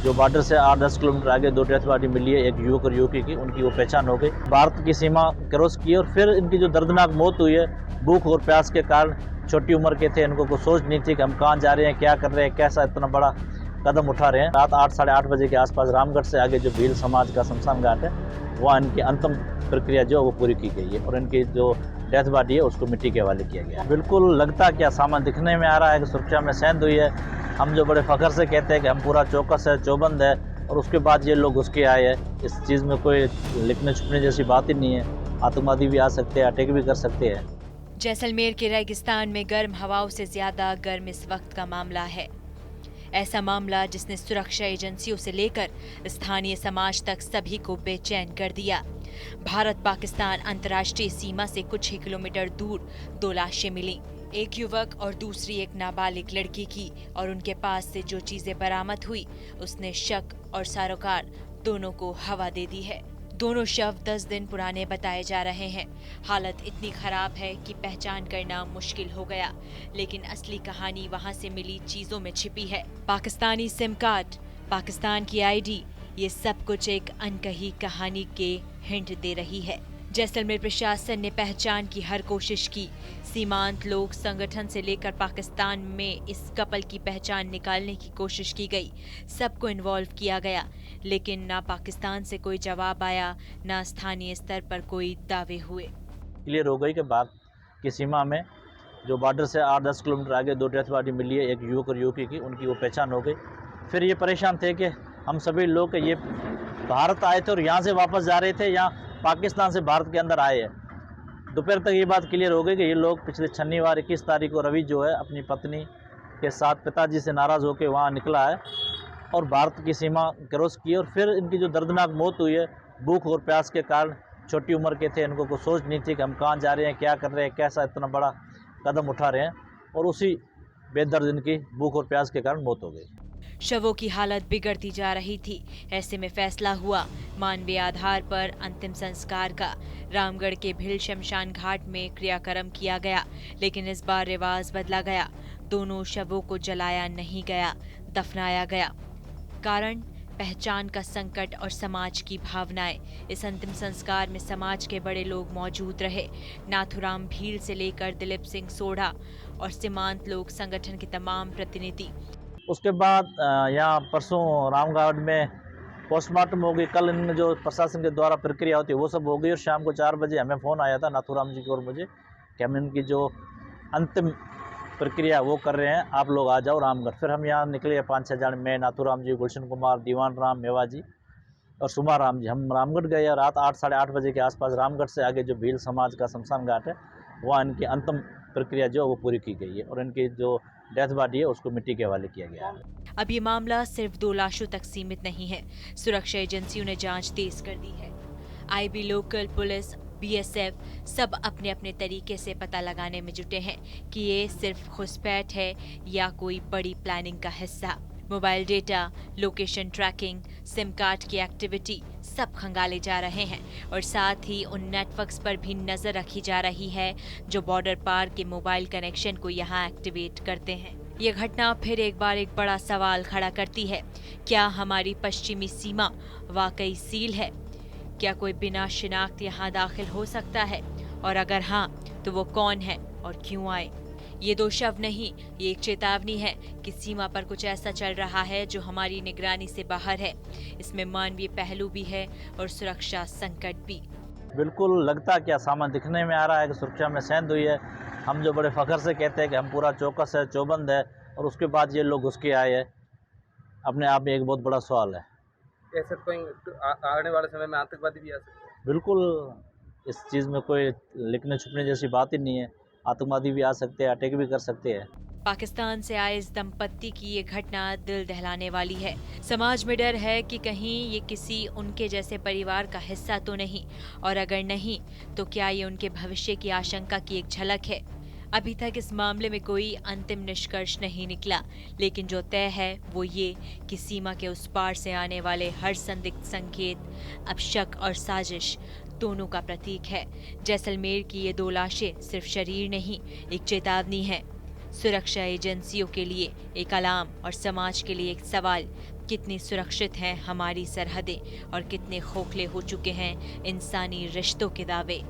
जो बॉर्डर से 8-10 किलोमीटर आगे दो डेथ बॉडी मिली है, एक युवक और युवती की, उनकी वो पहचान हो गई। भारत की सीमा क्रॉस की और फिर इनकी जो दर्दनाक मौत हुई है भूख और प्यास के कारण। छोटी उम्र के थे, इनको कोई सोच नहीं थी कि हम कहाँ जा रहे हैं, क्या कर रहे हैं, कैसा इतना बड़ा कदम उठा रहे हैं। रात 8 साढ़े 8 बजे के आसपास रामगढ़ से आगे जो भील समाज का शमशान घाट है, वहाँ इनकी अंतिम प्रक्रिया जो वो पूरी की गई है और इनकी जो डेथ बॉडी है उसको मिट्टी के हवाले किया गया। बिल्कुल लगता क्या सामान दिखने में आ रहा है कि सुरक्षा में सेंध हुई है। हम जो बड़े फख्र से कहते हैं कि हम पूरा चौकस है, चौबंद है, और उसके बाद ये लोग घुस के आए हैं। इस चीज़ में कोई लिखने छुपने जैसी बात ही नहीं है। आतंकवादी भी आ सकते हैं, अटैक भी कर सकते हैं। जैसलमेर के रेगिस्तान में गर्म हवाओं से ज्यादा गर्म इस वक्त का मामला है। ऐसा मामला जिसने सुरक्षा एजेंसियों से लेकर स्थानीय समाज तक सभी को बेचैन कर दिया। भारत पाकिस्तान अंतर्राष्ट्रीय सीमा से कुछ ही किलोमीटर दूर दो लाशें मिली, एक युवक और दूसरी एक नाबालिग लड़की की, और उनके पास से जो चीजें बरामद हुई उसने शक और सरोकार दोनों को हवा दे दी है। दोनों शव 10 दिन पुराने बताए जा रहे हैं। हालत इतनी खराब है कि पहचान करना मुश्किल हो गया, लेकिन असली कहानी वहां से मिली चीजों में छिपी है। पाकिस्तानी सिम कार्ड, पाकिस्तान की आईडी, ये सब कुछ एक अनकही कहानी के हिंट दे रही है। जैसलमेर प्रशासन ने पहचान की हर कोशिश की। सीमांत लोक संगठन से लेकर पाकिस्तान में इस कपल की पहचान निकालने की कोशिश की गई। सबको इन्वॉल्व किया गया, लेकिन ना पाकिस्तान से कोई जवाब आया, ना स्थानीय स्तर पर कोई दावे हुए। क्लियर हो गई कि भारत की सीमा में जो बॉर्डर से 8-10 किलोमीटर आगे दो डेथ बॉडी मिली है, एक युवक और युवती की, उनकी वो पहचान हो गई। फिर ये परेशान थे कि हम सभी लोग ये भारत आए थे और यहाँ से वापस जा रहे थे, यहाँ पाकिस्तान से भारत के अंदर आए हैं। दोपहर तक ये बात क्लियर हो गई कि ये लोग पिछले शनिवार 21 तारीख को रवि जो है अपनी पत्नी के साथ पिताजी से नाराज़ होकर वहाँ निकला है और भारत की सीमा क्रॉस की और फिर इनकी जो दर्दनाक मौत हुई है भूख और प्यास के कारण। छोटी उम्र के थे, इनको कोई सोच नहीं थी कि हम कहाँ जा रहे हैं, क्या कर रहे हैं, कैसा इतना बड़ा कदम उठा रहे हैं, और उसी बेदर्द इनकी भूख और प्यास के कारण मौत हो गई। शवों की हालत बिगड़ती जा रही थी। ऐसे में फैसला हुआ मानवीय आधार पर अंतिम संस्कार का। रामगढ़ के भील शमशान घाट में क्रियाक्रम किया गया, लेकिन इस बार रिवाज बदला गया। दोनों शवों को जलाया नहीं गया, दफनाया गया। कारण पहचान का संकट और समाज की भावनाएं। इस अंतिम संस्कार में समाज के बड़े लोग मौजूद रहे। नाथुराम भील से लेकर दिलीप सिंह सोढ़ा और सीमांत लोक संगठन के तमाम प्रतिनिधि। उसके बाद यहाँ परसों रामगढ़ में पोस्टमार्टम हो गई। कल इनमें जो प्रशासन के द्वारा प्रक्रिया होती है वो सब हो गई और शाम को 4 बजे हमें फ़ोन आया था नाथुराम जी की और मुझे कि हम इनकी जो अंतिम प्रक्रिया वो कर रहे हैं, आप लोग आ जाओ रामगढ़। फिर हम यहाँ निकले 5-6 जन, मैं, नाथुराम जी, गुलशन कुमार, दीवान राम, मेवा जी और सुमा राम जी। हम रामगढ़ गए। रात 8 साढ़े 8 बजे के आसपास रामगढ़ से आगे जो भील समाज का शमशान घाट है, वहाँ इनकी अंतिम प्रक्रिया जो वो पूरी की गई है और इनकी जो डेथ बॉडी है उसको मिट्टी के हवाले किया गया है। अब ये मामला सिर्फ 2 लाशों तक सीमित नहीं है। सुरक्षा एजेंसियों ने जांच तेज कर दी है। आईबी लोकल, पुलिस, बीएसएफ सब अपने अपने तरीके से पता लगाने में जुटे हैं कि ये सिर्फ घुसपैठ है या कोई बड़ी प्लानिंग का हिस्सा। Mobile data, location tracking, SIM card की एक्टिविटी सब खंगाले जा रहे हैं और साथ ही उन नेटवर्क्स पर भी नजर रखी जा रही है जो बॉर्डर पार के मोबाइल कनेक्शन को यहाँ एक्टिवेट करते हैं। ये घटना फिर एक बार एक बड़ा सवाल खड़ा करती है, क्या हमारी पश्चिमी सीमा वाकई सील है? क्या कोई बिना शिनाख्त यहाँ दाखिल हो सकता है? और अगर हाँ, तो वो कौन है और क्यों आए? ये 2 शव नहीं, ये एक चेतावनी है कि सीमा पर कुछ ऐसा चल रहा है जो हमारी निगरानी से बाहर है। इसमें मानवीय पहलू भी है और सुरक्षा संकट भी। बिल्कुल लगता क्या सामान दिखने में आ रहा है कि सुरक्षा में सेंध हुई है। हम जो बड़े फख्र से कहते हैं कि हम पूरा चौकस है, चौबंद है, और उसके बाद ये लोग घुस के आए हैं, अपने आप में एक बहुत बड़ा सवाल है। ऐसे कोई आने वाले समय में आतंकवादी भी आ सकते हैं? बिल्कुल इस चीज़ में कोई लिखने छुपने जैसी बात ही नहीं है। आतंकवादी भी आ सकते हैं, अटैक भी कर सकते हैं। पाकिस्तान से आए इस दंपत्ति की ये घटना दिल दहलाने वाली है। समाज में डर है कि कहीं ये किसी उनके जैसे परिवार का हिस्सा तो नहीं, और अगर नहीं तो क्या ये उनके भविष्य की आशंका की एक झलक है। अभी तक इस मामले में कोई अंतिम निष्कर्ष नहीं निकला, लेकिन जो तय है वो ये कि सीमा के उस पार से आने वाले हर संदिग्ध संकेत अब शक और साजिश दोनों का प्रतीक है। जैसलमेर की ये 2 लाशें सिर्फ शरीर नहीं, एक चेतावनी है। सुरक्षा एजेंसियों के लिए एक अलार्म और समाज के लिए एक सवाल, कितनी सुरक्षित हैं हमारी सरहदें और कितने खोखले हो चुके हैं इंसानी रिश्तों के दावे।